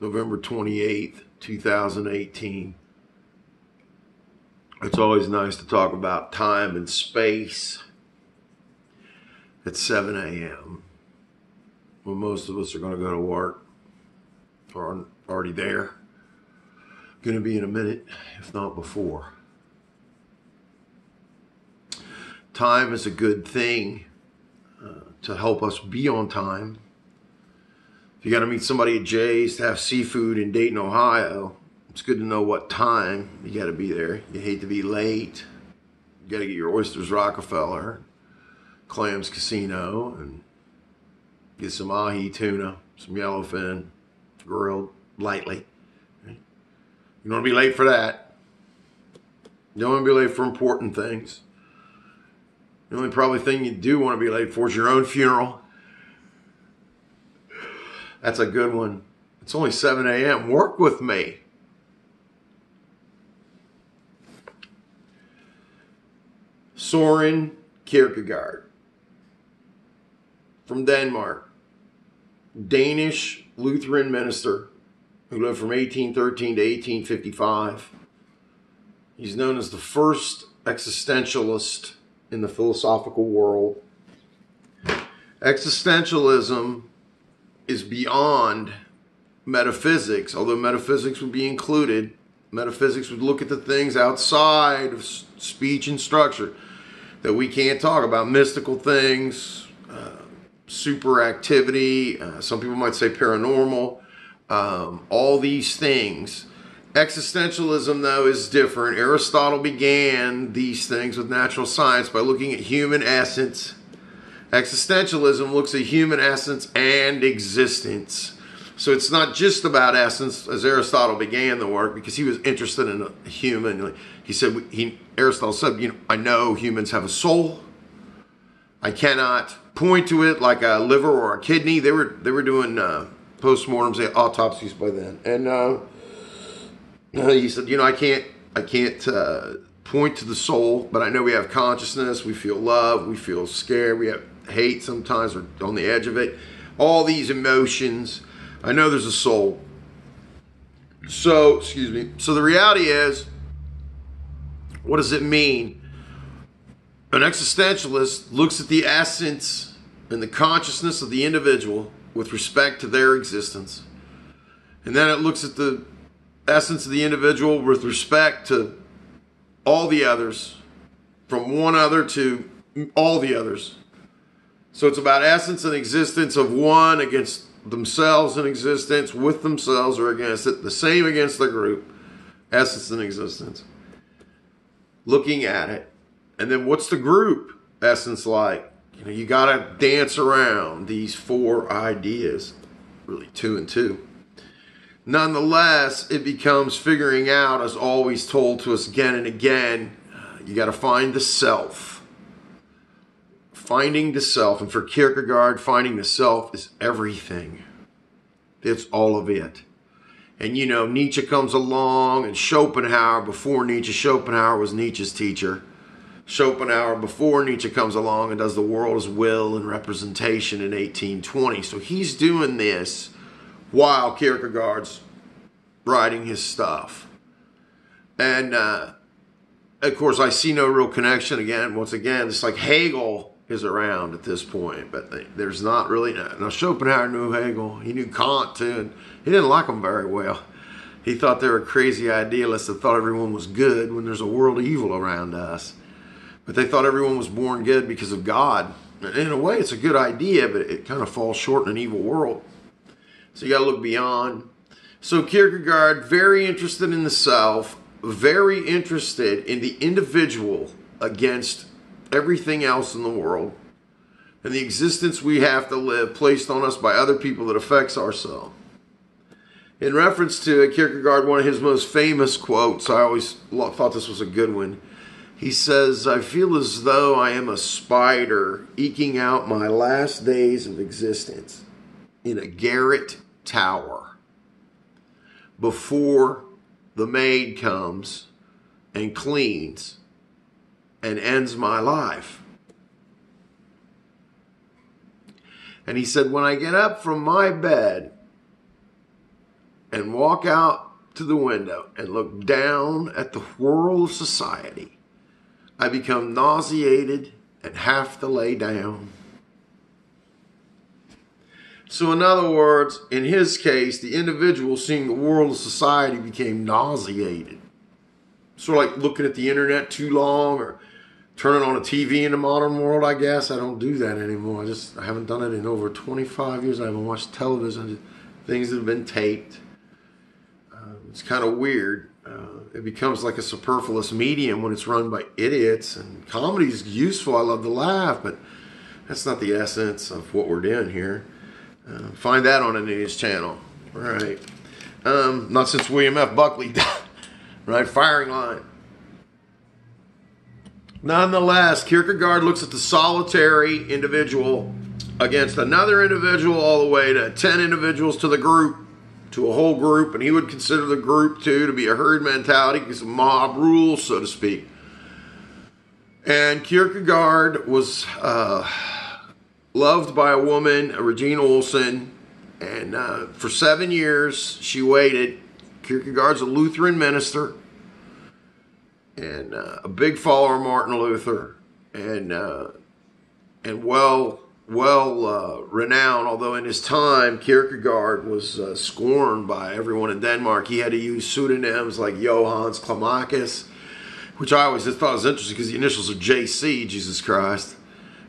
November 28th, 2018. It's always nice to talk about time and space at 7 a.m. when most of us are going to go to work or are already there. Going to be in a minute, if not before. Time is a good thing to help us be on time. If you got to meet somebody at Jay's to have seafood in Dayton, Ohio, it's good to know what time you got to be there. You hate to be late. You got to get your oysters Rockefeller, Clams Casino, and get some ahi tuna, some yellowfin, grilled lightly. You don't want to be late for that. You don't want to be late for important things. The only probably thing you do want to be late for is your own funeral. That's a good one. It's only 7 a.m. Work with me. Søren Kierkegaard from Denmark. Danish Lutheran minister who lived from 1813 to 1855. He's known as the first existentialist in the philosophical world. Existentialism is beyond metaphysics, although metaphysics would be included. Metaphysics would look at the things outside of speech and structure that we can't talk about. Mystical things, super activity, some people might say paranormal, all these things. Existentialism, though, is different. Aristotle began these things with natural science by looking at human essence. Existentialism looks at human essence and existence. So it's not just about essence, as Aristotle began the work, because he was interested in a human. He said, Aristotle said, I know humans have a soul. I cannot point to it like a liver or a kidney. They were doing postmortems, autopsies by then, and he said, I can't point to the soul, but I know we have consciousness. We feel love. We feel scared. We have hate sometimes. We're on the edge of it. All these emotions. I know there's a soul. So the reality is, what does it mean? An existentialist looks at the essence and the consciousness of the individual with respect to their existence. And then it looks at the essence of the individual with respect to all the others, from one other to all the others. So it's about essence and existence of one against themselves and existence, with themselves or against it, the same against the group, essence and existence. Looking at it. And then what's the group essence like? You got to dance around these four ideas, really two and two. Nonetheless, it becomes figuring out, as always told to us again and again, you got to find the self. Finding the self. And for Kierkegaard, finding the self is everything. It's all of it. And Nietzsche comes along, and Schopenhauer, before Nietzsche, Schopenhauer was Nietzsche's teacher. Schopenhauer, before Nietzsche, comes along and does The World as Will and Representation in 1820. So he's doing this while Kierkegaard's writing his stuff. And, of course, I see no real connection once again, it's like Hegel is around at this point, but there's not really. Now, Schopenhauer knew Hegel. He knew Kant, too, and he didn't like them very well. He thought they were crazy idealists that thought everyone was good when there's a world of evil around us. But they thought everyone was born good because of God. And in a way, it's a good idea, but it kind of falls short in an evil world. So you got to look beyond. So Kierkegaard, very interested in the self, very interested in the individual against everything else in the world, and the existence we have to live placed on us by other people that affects ourselves. In reference to Kierkegaard, one of his most famous quotes, I always thought this was a good one. He says, "I feel as though I am a spider eking out my last days of existence in a garret tower before the maid comes and cleans and ends my life." And he said, "When I get up from my bed and walk out to the window and look down at the whirl of society, I become nauseated and have to lay down. So in other words, in his case, the individual seeing the whirl of society became nauseated. Sort of like looking at the internet too long or turning on a TV in the modern world, I guess. I don't do that anymore. I haven't done it in over 25 years. I haven't watched television, things that have been taped. It's kind of weird. It becomes like a superfluous medium when it's run by idiots. And comedy is useful. I love to laugh, but that's not the essence of what we're doing here. Find that on a news channel. All right. Not since William F. Buckley died. Right? Firing line. Nonetheless, Kierkegaard looks at the solitary individual against another individual all the way to 10 individuals to the group, to a whole group, and he would consider the group too to be a herd mentality because of mob rule, so to speak. And Kierkegaard was loved by a woman, Regina Olsen, and for 7 years she waited. Kierkegaard's a Lutheran minister and a big follower of Martin Luther, and well renowned, although in his time Kierkegaard was scorned by everyone in Denmark. He had to use pseudonyms like Johannes Climacus, which I always just thought was interesting because the initials are JC, Jesus Christ.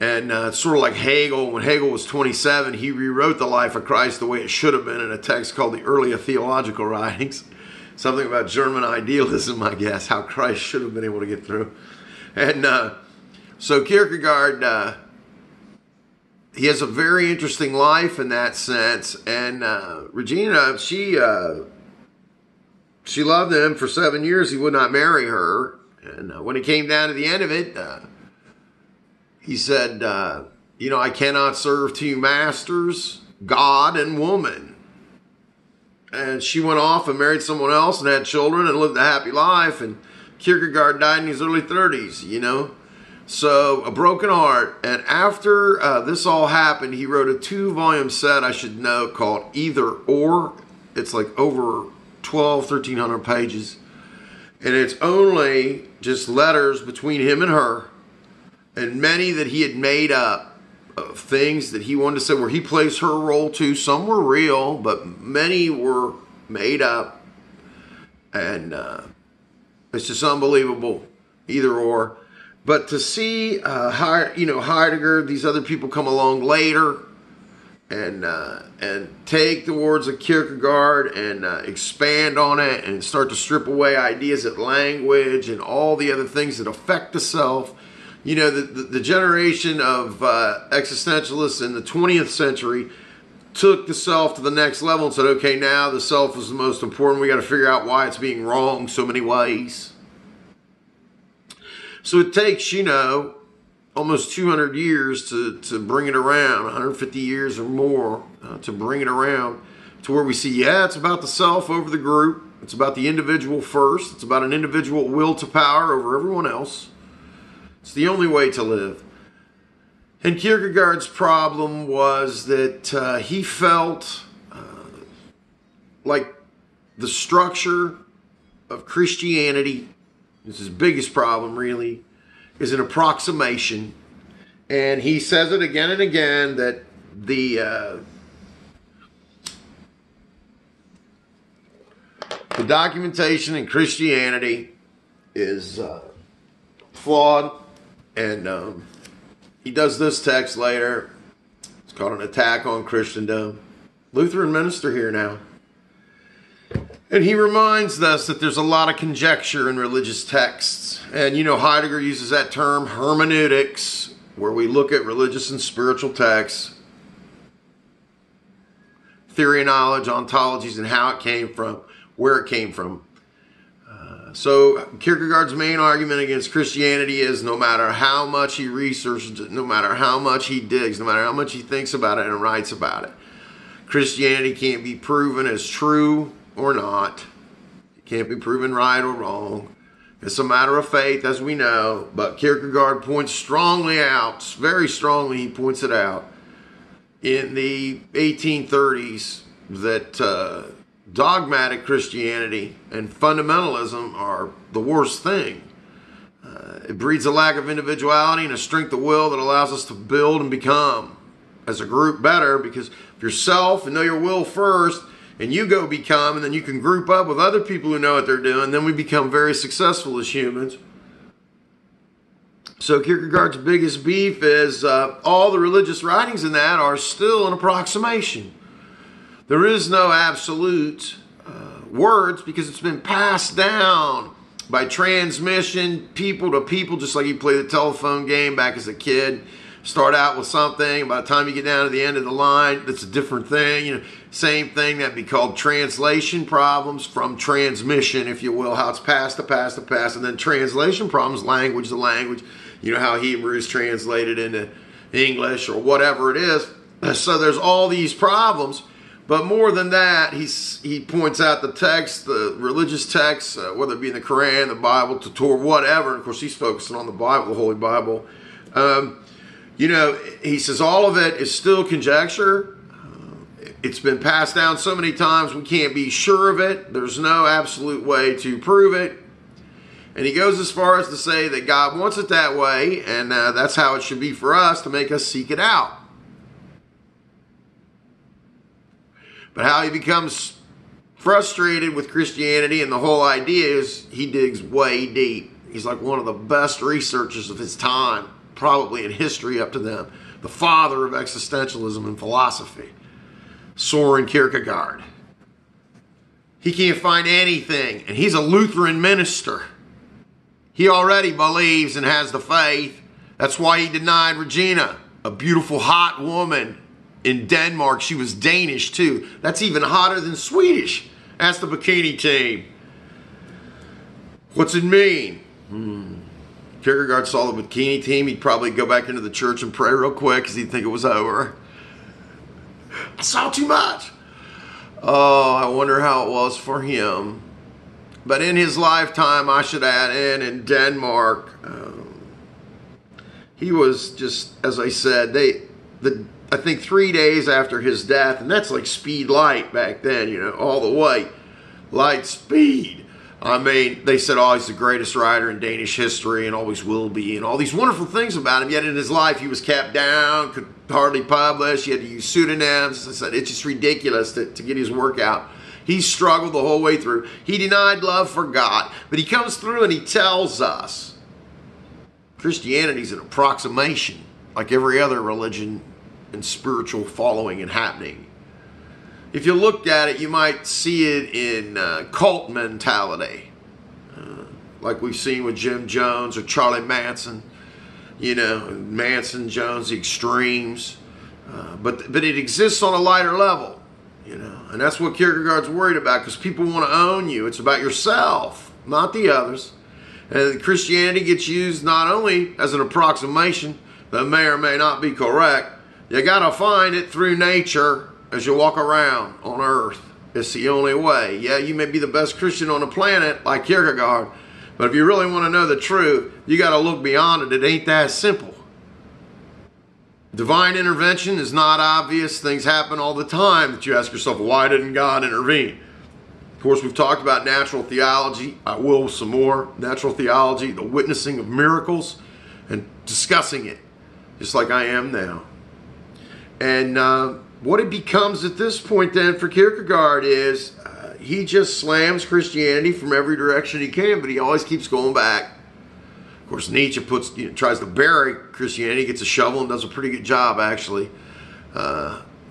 And it's sort of like Hegel. When Hegel was 27, he rewrote the life of Christ the way it should have been in a text called the Earlier Theological Writings. Something about German idealism, I guess, how Christ should have been able to get through. And so Kierkegaard, he has a very interesting life in that sense. And Regina, she loved him for 7 years. He would not marry her. And when it came down to the end of it, he said, I cannot serve two masters, God and woman. And she went off and married someone else and had children and lived a happy life. And Kierkegaard died in his early 30s, So a broken heart. And after this all happened, he wrote a 2-volume set, I should note, called Either Or. It's like over 1,300 pages. And it's only just letters between him and her. And many that he had made up of things that he wanted to say where he plays her role too. Some were real, but many were made up. And it's just unbelievable. Either or. But to see Heidegger, these other people come along later and take the words of Kierkegaard and expand on it and start to strip away ideas of language and all the other things that affect the self. The generation of existentialists in the 20th century took the self to the next level and said, okay, now the self is the most important. We got to figure out why it's being wrong so many ways. So it takes, almost 200 years to bring it around, 150 years or more to bring it around to where we see, it's about the self over the group. It's about the individual first. It's about an individual will to power over everyone else. It's the only way to live. And Kierkegaard's problem was that he felt like the structure of Christianity, this is his biggest problem really, is an approximation. And he says it again and again that the documentation in Christianity is flawed. And he does this text later. It's called An Attack on Christendom. Lutheran minister here now. And he reminds us that there's a lot of conjecture in religious texts. And Heidegger uses that term hermeneutics, where we look at religious and spiritual texts, theory of knowledge, ontologies, and how it came from, where it came from. So Kierkegaard's main argument against Christianity is no matter how much he researches it, no matter how much he digs, no matter how much he thinks about it and writes about it, Christianity can't be proven as true or not. It can't be proven right or wrong. It's a matter of faith, as we know. But Kierkegaard points strongly out, very strongly he points it out, in the 1830s that dogmatic Christianity and fundamentalism are the worst thing. It breeds a lack of individuality and a strength of will that allows us to build and become as a group better, because if yourself and know your will first, and you go become, and then you can group up with other people who know what they're doing, then we become very successful as humans. So Kierkegaard's biggest beef is all the religious writings in that are still an approximation. There is no absolute words, because it's been passed down by transmission, people to people, just like you play the telephone game back as a kid. Start out with something, and by the time you get down to the end of the line, that's a different thing. You know, same thing, that'd be called translation problems from transmission, if you will, how it's passed to pass to pass, and then translation problems, language to language. You know, how Hebrew is translated into English or whatever it is. So there's all these problems. But more than that, he points out the text, the religious texts, whether it be in the Quran, the Bible, the Torah, whatever. And of course, he's focusing on the Bible, the Holy Bible. You know, he says all of it is still conjecture. It's been passed down so many times we can't be sure of it. There's no absolute way to prove it. And he goes as far as to say that God wants it that way, and that's how it should be for us, to make us seek it out. But how he becomes frustrated with Christianity and the whole idea is he digs way deep. He's like one of the best researchers of his time, probably in history up to then. The father of existentialism and philosophy, Soren Kierkegaard. He can't find anything, and he's a Lutheran minister. He already believes and has the faith. That's why he denied Regina, a beautiful, hot woman in Denmark. She was Danish too. That's even hotter than Swedish. Ask the bikini team. What's it mean? Kierkegaard saw the bikini team. He'd probably go back into the church and pray real quick because he'd think it was over. I saw too much. Oh, I wonder how it was for him. But in his lifetime, I should add in Denmark, he was just, as I said, I think 3 days after his death, and that's like speed light back then, you know, all the way. Light speed. I mean, they said, oh, he's the greatest writer in Danish history and always will be, and all these wonderful things about him. Yet in his life, he was kept down, could hardly publish. He had to use pseudonyms. I said, it's just ridiculous to get his work out. He struggled the whole way through. He denied love for God. But he comes through and he tells us Christianity is an approximation, like every other religion and spiritual following and happening. If you looked at it, you might see it in cult mentality, like we've seen with Jim Jones or Charlie Manson. You know, Manson, Jones, the extremes. But it exists on a lighter level, you know. And that's what Kierkegaard's worried about, because people want to own you. It's about yourself, not the others. And Christianity gets used not only as an approximation that may or may not be correct. You got to find it through nature as you walk around on earth. It's the only way. Yeah, you may be the best Christian on the planet, like Kierkegaard, but if you really want to know the truth, you got to look beyond it. It ain't that simple. Divine intervention is not obvious. Things happen all the time that you ask yourself, why didn't God intervene? Of course, we've talked about natural theology. I will some more. Natural theology, the witnessing of miracles, and discussing it, just like I am now. And what it becomes at this point then for Kierkegaard is he just slams Christianity from every direction he can, but he always keeps going back. Of course, Nietzsche tries to bury Christianity, gets a shovel and does a pretty good job, actually,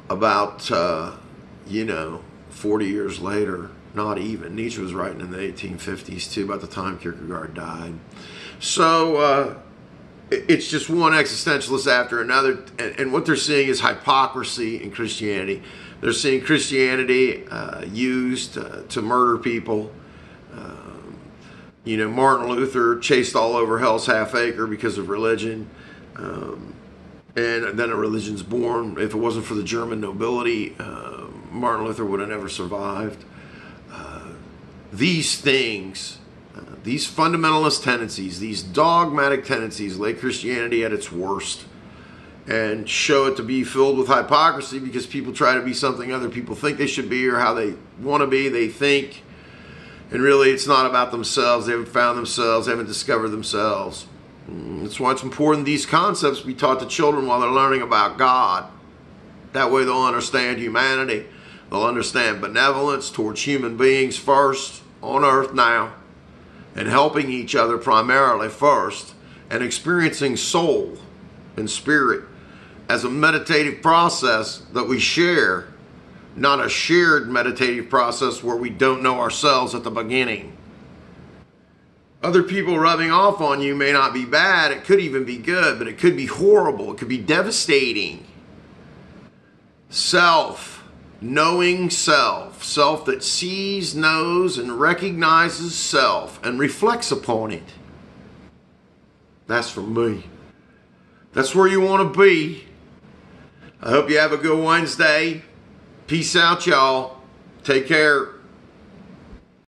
about 40 years later. Not even. Nietzsche was writing in the 1850s, too, about the time Kierkegaard died. So it's just one existentialist after another, and what they're seeing is hypocrisy in Christianity. They're seeing Christianity used to murder people. Martin Luther chased all over Hell's Half Acre because of religion. And then a religion's born. If it wasn't for the German nobility, Martin Luther would have never survived. These things, these fundamentalist tendencies, these dogmatic tendencies lay Christianity at its worst. and show it to be filled with hypocrisy because people try to be something other people think they should be or how they want to be, they think. And really, it's not about themselves. They haven't found themselves. They haven't discovered themselves. That's why it's important these concepts be taught to children while they're learning about God. That way they'll understand humanity. They'll understand benevolence towards human beings first, on earth now, and helping each other primarily first, and experiencing soul and spirit as a meditative process that we share, not a shared meditative process where we don't know ourselves at the beginning. Other people rubbing off on you may not be bad. It could even be good, but it could be horrible. It could be devastating. Self, knowing self. Self that sees, knows, and recognizes self and reflects upon it. That's for me. That's where you want to be. I hope you have a good Wednesday. Peace out, y'all. Take care.